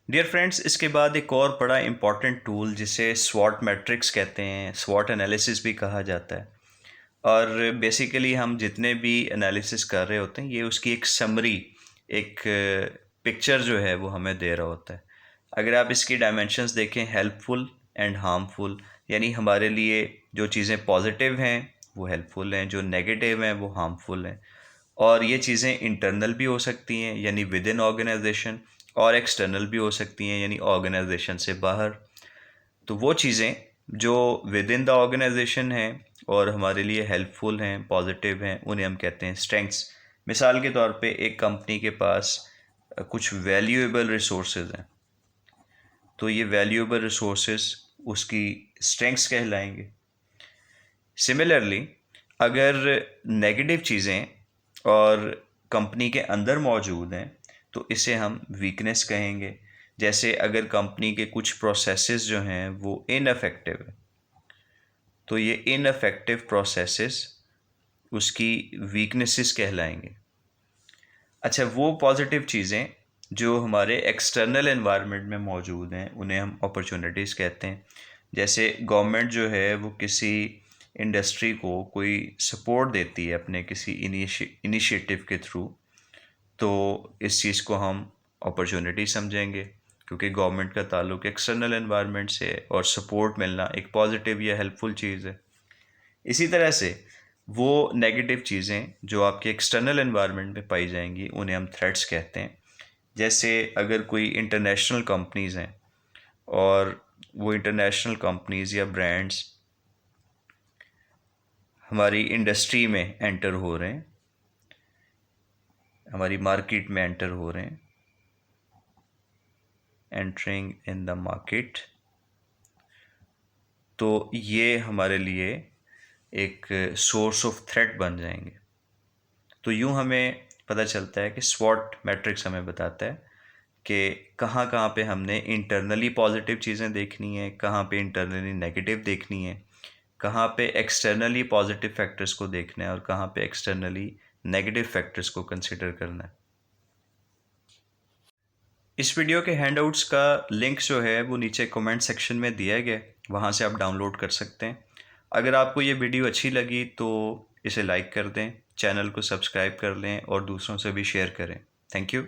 Dear friends, इसके बाद एक और बड़ा इम्पॉर्टेंट टूल जिसे स्वॉट मैट्रिक्स कहते हैं, स्वॉट एनालिसिस भी कहा जाता है। और बेसिकली हम जितने भी एनालिसिस कर रहे होते हैं, ये उसकी एक समरी, एक पिक्चर जो है वो हमें दे रहा होता है। अगर आप इसकी डायमेंशंस देखें, हेल्पफुल एंड हार्मफुल, यानी हमारे लिए जो चीज़ें पॉजिटिव हैं वो हेल्पफुल हैं, जो नेगेटिव हैं वो हार्मफुल हैं। और ये चीज़ें इंटरनल भी हो सकती हैं यानी विद इन ऑर्गेनाइजेशन, और एक्सटर्नल भी हो सकती हैं यानी ऑर्गेनाइजेशन से बाहर। तो वो चीज़ें जो विद इन द ऑर्गेनाइजेशन हैं और हमारे लिए हेल्पफुल हैं, पॉजिटिव हैं, उन्हें हम कहते हैं स्ट्रेंथ्स। मिसाल के तौर पे एक कंपनी के पास कुछ वैल्यूएबल रिसोर्सेज हैं, तो ये वैल्यूएबल रिसोर्सेज उसकी स्ट्रेंथ्स कहलाएंगे। सिमिलरली, अगर नेगेटिव चीज़ें और कंपनी के अंदर मौजूद हैं तो इसे हम वीकनेस कहेंगे। जैसे अगर कंपनी के कुछ प्रोसेसेस जो हैं वो इनफेक्टिव है, तो ये इनफेक्टिव प्रोसेसेस उसकी वीकनेसेस कहलाएंगे। अच्छा, वो पॉजिटिव चीज़ें जो हमारे एक्सटर्नल एनवायरनमेंट में मौजूद हैं उन्हें हम अपॉर्चुनिटीज़ कहते हैं। जैसे गवर्नमेंट जो है वो किसी इंडस्ट्री को कोई सपोर्ट देती है अपने किसी इनिशिएटिव के थ्रू, तो इस चीज़ को हम अपॉर्चुनिटी समझेंगे, क्योंकि गवर्नमेंट का ताल्लुक एक्सटर्नल एनवायरनमेंट से है और सपोर्ट मिलना एक पॉजिटिव या हेल्पफुल चीज़ है। इसी तरह से वो नेगेटिव चीज़ें जो आपके एक्सटर्नल एनवायरनमेंट में पाई जाएंगी उन्हें हम थ्रेट्स कहते हैं। जैसे अगर कोई इंटरनेशनल कंपनीज़ हैं और वो इंटरनेशनल कंपनीज़ या ब्रांड्स हमारी इंडस्ट्री में एंटर हो रहे हैं, हमारी मार्केट में एंटर हो रहे हैं, एंटरिंग इन द मार्केट, तो ये हमारे लिए एक सोर्स ऑफ थ्रेट बन जाएंगे। तो यूँ हमें पता चलता है कि स्वॉट मैट्रिक्स हमें बताता है कि कहाँ कहाँ पे हमने इंटरनली पॉजिटिव चीज़ें देखनी है, कहाँ पे इंटरनली नेगेटिव देखनी है, कहाँ पे एक्सटर्नली पॉजिटिव फैक्टर्स को देखना है और कहाँ पे एक्सटर्नली नेगेटिव फैक्टर्स को कंसिडर करना है। इस वीडियो के हैंडआउट्स का लिंक जो है वो नीचे कमेंट सेक्शन में दिया गया है, वहाँ से आप डाउनलोड कर सकते हैं। अगर आपको ये वीडियो अच्छी लगी तो इसे लाइक कर दें, चैनल को सब्सक्राइब कर लें और दूसरों से भी शेयर करें। Thank you.